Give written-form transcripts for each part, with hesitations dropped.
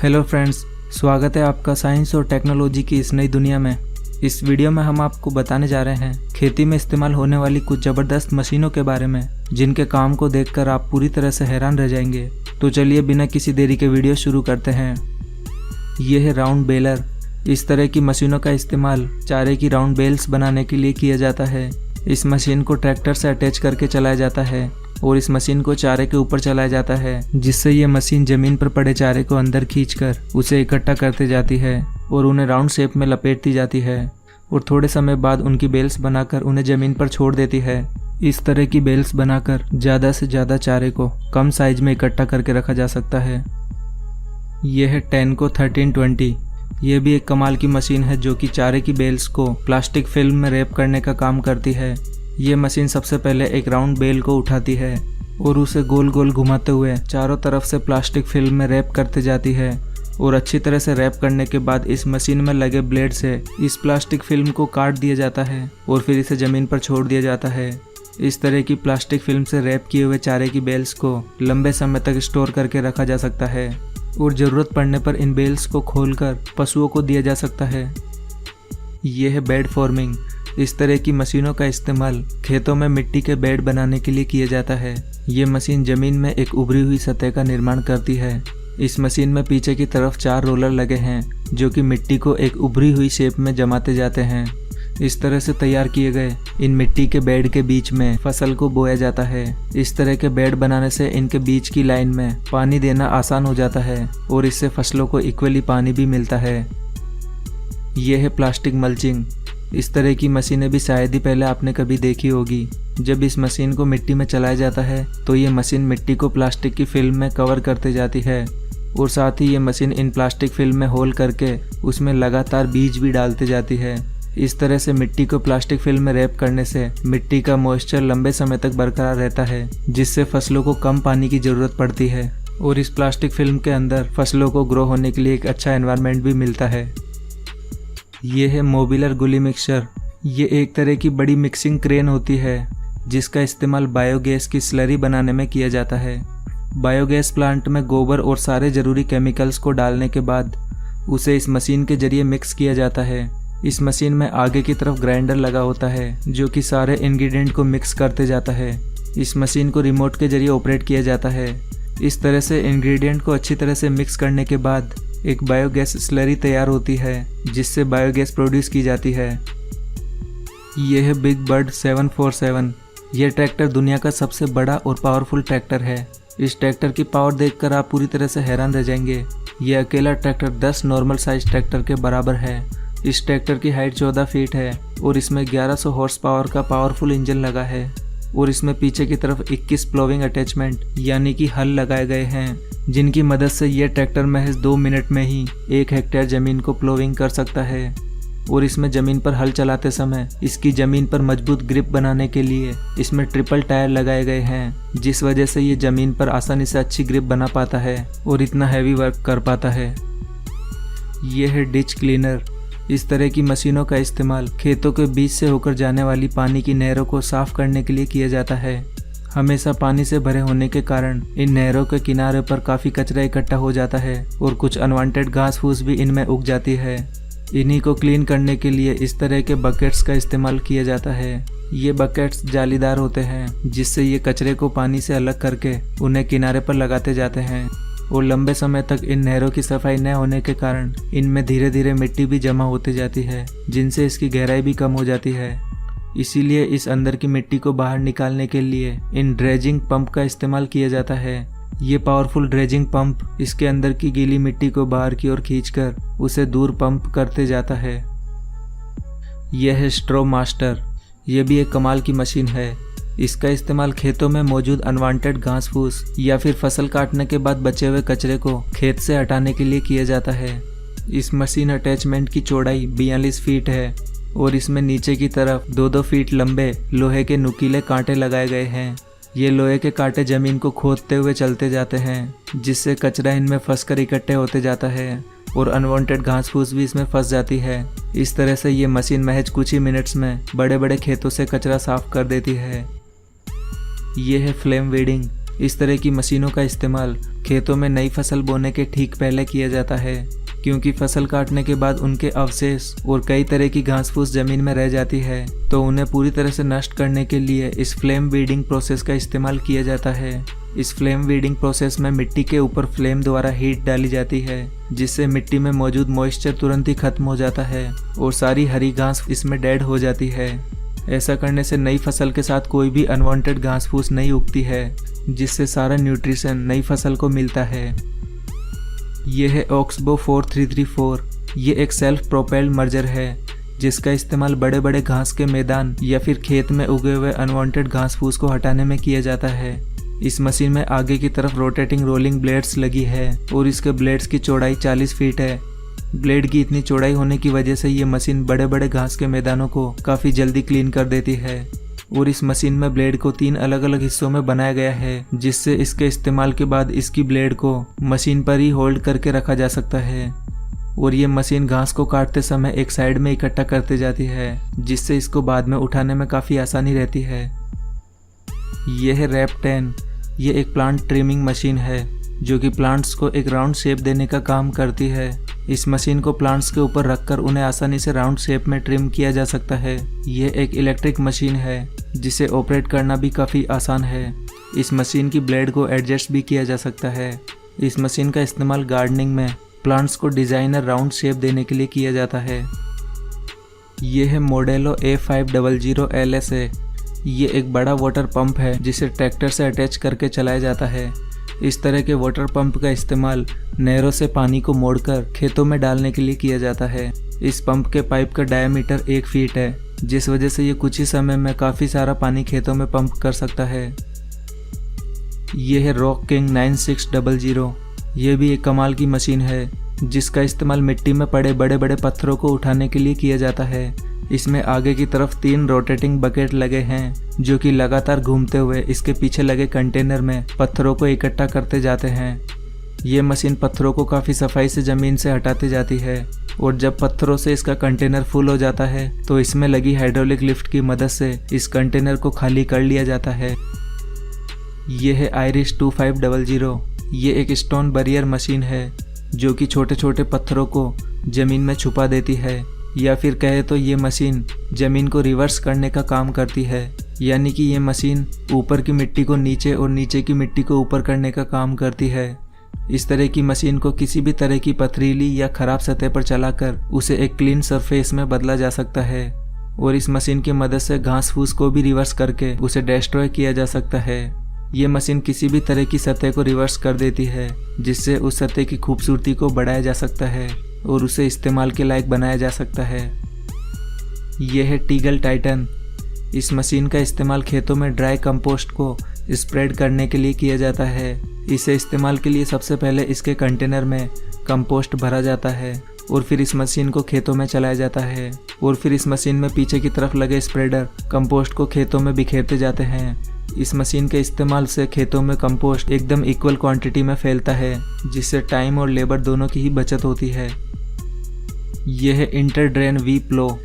Hello friends, स्वागत है आपका साइंस और टेक्नोलॉजी की इस नई दुनिया में। इस वीडियो में हम आपको बताने जा रहे हैं खेती में इस्तेमाल होने वाली कुछ ज़बरदस्त मशीनों के बारे में, जिनके काम को देखकर आप पूरी तरह से हैरान रह जाएंगे। तो चलिए बिना किसी देरी के वीडियो शुरू करते हैं। ये है राउंड बेलर। इस तरह की मशीनों का इस्तेमाल चारे की राउंड बेल्स बनाने के लिए किया जाता है। इस मशीन को ट्रैक्टर से अटैच करके चलाया जाता है और इस मशीन को चारे के ऊपर चलाया जाता है, जिससे ये मशीन जमीन पर पड़े चारे को अंदर खींचकर उसे इकट्ठा करती जाती है और उन्हें राउंड शेप में लपेटती जाती है और थोड़े समय बाद उनकी बेल्स बनाकर उन्हें जमीन पर छोड़ देती है। इस तरह की बेल्स बनाकर ज़्यादा से ज़्यादा चारे को कम साइज में इकट्ठा करके रखा जा सकता है। यह है टेनको 1320। यह भी एक कमाल की मशीन है जो कि चारे की बेल्स को प्लास्टिक फिल्म में रैप करने का काम करती है। ये मशीन सबसे पहले एक राउंड बेल को उठाती है और उसे गोल गोल घुमाते हुए चारों तरफ से प्लास्टिक फिल्म में रैप करते जाती है और अच्छी तरह से रैप करने के बाद इस मशीन में लगे ब्लेड से इस प्लास्टिक फिल्म को काट दिया जाता है और फिर इसे ज़मीन पर छोड़ दिया जाता है। इस तरह की प्लास्टिक फिल्म से रैप किए हुए चारे की बेल्स को लंबे समय तक स्टोर करके रखा जा सकता है और ज़रूरत पड़ने पर इन बेल्स को खोलकर पशुओं को दिया जा सकता है। यह है बेड फॉर्मिंग। इस तरह की मशीनों का इस्तेमाल खेतों में मिट्टी के बेड बनाने के लिए किया जाता है। ये मशीन जमीन में एक उभरी हुई सतह का निर्माण करती है। इस मशीन में पीछे की तरफ 4 रोलर लगे हैं जो कि मिट्टी को एक उभरी हुई शेप में जमाते जाते हैं। इस तरह से तैयार किए गए इन मिट्टी के बेड के बीच में फसल को बोया जाता है। इस तरह के बेड बनाने से इनके बीच की लाइन में पानी देना आसान हो जाता है और इससे फसलों को इक्वली पानी भी मिलता है। यह है प्लास्टिक मल्चिंग। इस तरह की मशीनें भी शायद ही पहले आपने कभी देखी होगी। जब इस मशीन को मिट्टी में चलाया जाता है तो ये मशीन मिट्टी को प्लास्टिक की फिल्म में कवर करते जाती है और साथ ही ये मशीन इन प्लास्टिक फिल्म में होल करके उसमें लगातार बीज भी डालते जाती है। इस तरह से मिट्टी को प्लास्टिक फिल्म में रैप करने से मिट्टी का मॉइस्चर लंबे समय तक बरकरार रहता है, जिससे फसलों को कम पानी की ज़रूरत पड़ती है और इस प्लास्टिक फिल्म के अंदर फसलों को ग्रो होने के लिए एक अच्छा एनवायरनमेंट भी मिलता है। ये है मोबिलर गुली मिक्सचर। ये एक तरह की बड़ी मिक्सिंग क्रेन होती है जिसका इस्तेमाल बायोगैस की स्लरी बनाने में किया जाता है। बायोगैस प्लांट में गोबर और सारे ज़रूरी केमिकल्स को डालने के बाद उसे इस मशीन के जरिए मिक्स किया जाता है। इस मशीन में आगे की तरफ ग्राइंडर लगा होता है जो कि सारे इंग्रेडिएंट को मिक्स करते जाता है। इस मशीन को रिमोट के जरिए ऑपरेट किया जाता है। इस तरह से इंग्रेडिएंट को अच्छी तरह से मिक्स करने के बाद एक बायोगैस स्लरी तैयार होती है जिससे बायोगैस प्रोड्यूस की जाती है। यह है बिग बर्ड 747। यह ट्रैक्टर दुनिया का सबसे बड़ा और पावरफुल ट्रैक्टर है। इस ट्रैक्टर की पावर देखकर आप पूरी तरह से हैरान रह जाएंगे। यह अकेला ट्रैक्टर 10 नॉर्मल साइज ट्रैक्टर के बराबर है। इस ट्रैक्टर की हाइट 14 फीट है और इसमें 1100 हॉर्स पावर का पावरफुल इंजन लगा है और इसमें पीछे की तरफ 21 प्लोविंग अटैचमेंट यानी कि हल लगाए गए हैं, जिनकी मदद से यह ट्रैक्टर महज 2 मिनट में ही 1 हेक्टेयर ज़मीन को प्लोविंग कर सकता है। और इसमें ज़मीन पर हल चलाते समय इसकी ज़मीन पर मजबूत ग्रिप बनाने के लिए इसमें ट्रिपल टायर लगाए गए हैं, जिस वजह से ये ज़मीन पर आसानी से अच्छी ग्रिप बना पाता है और इतना हैवी वर्क कर पाता है। यह है डिच क्लीनर। इस तरह की मशीनों का इस्तेमाल खेतों के बीच से होकर जाने वाली पानी की नहरों को साफ करने के लिए किया जाता है। हमेशा पानी से भरे होने के कारण इन नहरों के किनारे पर काफ़ी कचरा इकट्ठा हो जाता है और कुछ अनवांटेड घास फूस भी इनमें उग जाती है। इन्हीं को क्लीन करने के लिए इस तरह के बकेट्स का इस्तेमाल किया जाता है। ये बकेट्स जालीदार होते हैं जिससे ये कचरे को पानी से अलग करके उन्हें किनारे पर लगाते जाते हैं और लंबे समय तक इन नहरों की सफाई न होने के कारण इनमें धीरे धीरे मिट्टी भी जमा होती जाती है, जिनसे इसकी गहराई भी कम हो जाती है। इसीलिए इस अंदर की मिट्टी को बाहर निकालने के लिए इन ड्रेजिंग पंप का इस्तेमाल किया जाता है। ये पावरफुल ड्रेजिंग पंप इसके अंदर की गीली मिट्टी को बाहर की ओर खींचकर उसे दूर पंप करते जाता है। यह है स्ट्रॉ मास्टर। यह भी एक कमाल की मशीन है। इसका इस्तेमाल खेतों में मौजूद अनवांटेड घास फूस या फिर फसल काटने के बाद बचे हुए कचरे को खेत से हटाने के लिए किया जाता है। इस मशीन अटैचमेंट की चौड़ाई 42 फीट है और इसमें नीचे की तरफ 2-2 फीट लंबे लोहे के नुकीले कांटे लगाए गए हैं। ये लोहे के कांटे जमीन को खोदते हुए चलते जाते हैं, जिससे कचरा इनमें फंसकर इकट्ठे होते जाता है और अनवांटेड घास फूस भी इसमें फंस जाती है। इस तरह से ये मशीन महज कुछ ही मिनट्स में बड़े बड़े खेतों से कचरा साफ कर देती है। ये है फ्लेम वेडिंग। इस तरह की मशीनों का इस्तेमाल खेतों में नई फसल बोने के ठीक पहले किया जाता है, क्योंकि फसल काटने के बाद उनके अवशेष और कई तरह की घास फूस जमीन में रह जाती है, तो उन्हें पूरी तरह से नष्ट करने के लिए इस फ्लेम वीडिंग प्रोसेस का इस्तेमाल किया जाता है। इस फ्लेम वीडिंग प्रोसेस में मिट्टी के ऊपर फ्लेम द्वारा हीट डाली जाती है, जिससे मिट्टी में मौजूद मॉइस्चर तुरंत ही खत्म हो जाता है और सारी हरी घास इसमें डेड हो जाती है। ऐसा करने से नई फसल के साथ कोई भी अनवांटेड घास फूस नहीं उगती है, जिससे सारा न्यूट्रिशन नई फसल को मिलता है। यह है ऑक्सबो 4334। ये एक सेल्फ प्रोपेल्ड मर्जर है, जिसका इस्तेमाल बड़े बड़े घास के मैदान या फिर खेत में उगे हुए अनवांटेड घास फूस को हटाने में किया जाता है। इस मशीन में आगे की तरफ रोटेटिंग रोलिंग ब्लेड्स लगी है और इसके ब्लेड्स की चौड़ाई 40 फीट है। ब्लेड की इतनी चौड़ाई होने की वजह से ये मशीन बड़े बड़े घास के मैदानों को काफ़ी जल्दी क्लीन कर देती है। और इस मशीन में ब्लेड को 3 अलग अलग हिस्सों में बनाया गया है, जिससे इसके इस्तेमाल के बाद इसकी ब्लेड को मशीन पर ही होल्ड करके रखा जा सकता है। और ये मशीन घास को काटते समय एक साइड में इकट्ठा करते जाती है, जिससे इसको बाद में उठाने में काफ़ी आसानी रहती है। यह है रैप 10। ये एक प्लांट ट्रिमिंग मशीन है, जो कि प्लांट्स को एक राउंड शेप देने का काम करती है। इस मशीन को प्लांट्स के ऊपर रखकर उन्हें आसानी से राउंड शेप में ट्रिम किया जा सकता है। यह एक इलेक्ट्रिक मशीन है, जिसे ऑपरेट करना भी काफ़ी आसान है। इस मशीन की ब्लेड को एडजस्ट भी किया जा सकता है। इस मशीन का इस्तेमाल गार्डनिंग में प्लांट्स को डिज़ाइनर राउंड शेप देने के लिए किया जाता है। यह है मॉडेलो A500 LSA। ये एक बड़ा वाटर पंप है, जिसे ट्रैक्टर से अटैच करके चलाया जाता है। इस तरह के वाटर पंप का इस्तेमाल नहरों से पानी को मोड़कर खेतों में डालने के लिए किया जाता है। इस पंप के पाइप का डायमीटर 1 फीट है, जिस वजह से ये कुछ ही समय में काफ़ी सारा पानी खेतों में पंप कर सकता है। यह है रॉक किंग 9600। ये भी एक कमाल की मशीन है, जिसका इस्तेमाल मिट्टी में पड़े बड़े बड़े पत्थरों को उठाने के लिए किया जाता है। इसमें आगे की तरफ 3 रोटेटिंग बकेट लगे हैं, जो कि लगातार घूमते हुए इसके पीछे लगे कंटेनर में पत्थरों को इकट्ठा करते जाते हैं। ये मशीन पत्थरों को काफ़ी सफाई से ज़मीन से हटाती जाती है, और जब पत्थरों से इसका कंटेनर फुल हो जाता है तो इसमें लगी हाइड्रोलिक लिफ्ट की मदद से इस कंटेनर को खाली कर लिया जाता है। ये है आयरिश 2500। ये एक स्टोन बैरियर मशीन है, जो कि छोटे छोटे पत्थरों को ज़मीन में छुपा देती है, या फिर कहे तो ये मशीन ज़मीन को रिवर्स करने का काम करती है। यानी कि ये मशीन ऊपर की मिट्टी को नीचे और नीचे की मिट्टी को ऊपर करने का काम करती है। इस तरह की मशीन को किसी भी तरह की पथरीली या ख़राब सतह पर चलाकर उसे एक क्लीन सरफेस में बदला जा सकता है, और इस मशीन की मदद से घास फूस को भी रिवर्स करके उसे डिस्ट्रॉय किया जा सकता है। ये मशीन किसी भी तरह की सतह को रिवर्स कर देती है, जिससे उस सतह की खूबसूरती को बढ़ाया जा सकता है और उसे इस्तेमाल के लायक बनाया जा सकता है। यह है टीगल टाइटन। इस मशीन का इस्तेमाल खेतों में ड्राई कंपोस्ट को स्प्रेड करने के लिए किया जाता है। इसे इस्तेमाल के लिए सबसे पहले इसके कंटेनर में कंपोस्ट भरा जाता है, और फिर इस मशीन को खेतों में चलाया जाता है, और फिर इस मशीन में पीछे की तरफ लगे स्प्रेडर कंपोस्ट को खेतों में बिखेरते जाते हैं। इस मशीन के इस्तेमाल से खेतों में कंपोस्ट एकदम इक्वल क्वांटिटी में फैलता है, जिससे टाइम और लेबर दोनों की ही बचत होती है। यह है इंटर ड्रेन वी प्लो।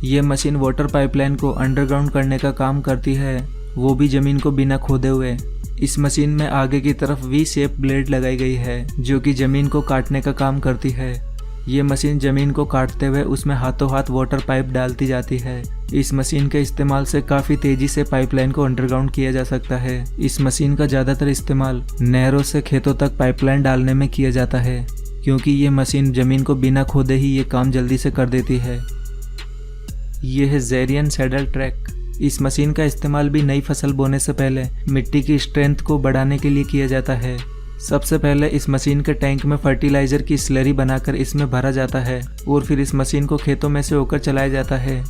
ये मशीन वाटर पाइपलाइन को अंडरग्राउंड करने का काम करती है, वो भी ज़मीन को बिना खोदे हुए। इस मशीन में आगे की तरफ वी शेप ब्लेड लगाई गई है, जो कि ज़मीन को काटने का काम करती है। ये मशीन ज़मीन को काटते हुए उसमें हाथों हाथ वाटर पाइप डालती जाती है। इस मशीन के इस्तेमाल से काफ़ी तेज़ी से पाइपलाइन को अंडरग्राउंड किया जा सकता है। इस मशीन का ज़्यादातर इस्तेमाल नहरों से खेतों तक पाइपलाइन डालने में किया जाता है, क्योंकि ये मशीन ज़मीन को बिना खोदे ही ये काम जल्दी से कर देती है। ये है ज़ेरियन सैडल ट्रैक। इस मशीन का इस्तेमाल भी नई फसल बोने से पहले मिट्टी की स्ट्रेंथ को बढ़ाने के लिए किया जाता है। सबसे पहले इस मशीन के टैंक में फर्टिलाइज़र की स्लरी बनाकर इसमें भरा जाता है, और फिर इस मशीन को खेतों में से होकर चलाया जाता है।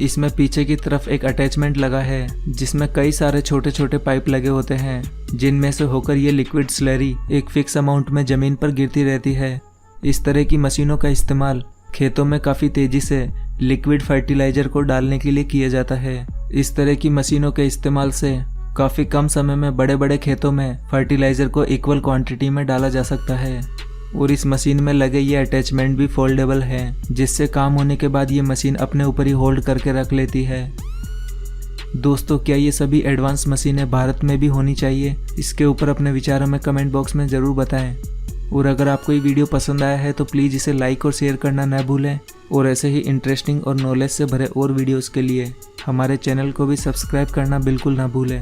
इसमें पीछे की तरफ एक अटैचमेंट लगा है, जिसमें कई सारे छोटे छोटे पाइप लगे होते हैं, जिनमें से होकर ये लिक्विड स्लरी एक फिक्स अमाउंट में ज़मीन पर गिरती रहती है। इस तरह की मशीनों का इस्तेमाल खेतों में काफ़ी तेज़ी से लिक्विड फर्टिलाइज़र को डालने के लिए किया जाता है। इस तरह की मशीनों के इस्तेमाल से काफ़ी कम समय में बड़े बड़े खेतों में फर्टिलाइज़र को इक्वल क्वांटिटी में डाला जा सकता है। और इस मशीन में लगे ये अटैचमेंट भी फोल्डेबल हैं, जिससे काम होने के बाद ये मशीन अपने ऊपर ही होल्ड करके रख लेती है। दोस्तों, क्या ये सभी एडवांस मशीनें भारत में भी होनी चाहिए? इसके ऊपर अपने विचार हमें कमेंट बॉक्स में ज़रूर बताएं। और अगर आपको ये वीडियो पसंद आया है तो प्लीज़ इसे लाइक और शेयर करना न भूलें। और ऐसे ही इंटरेस्टिंग और नॉलेज से भरे और वीडियोस के लिए हमारे चैनल को भी सब्सक्राइब करना बिल्कुल ना भूलें।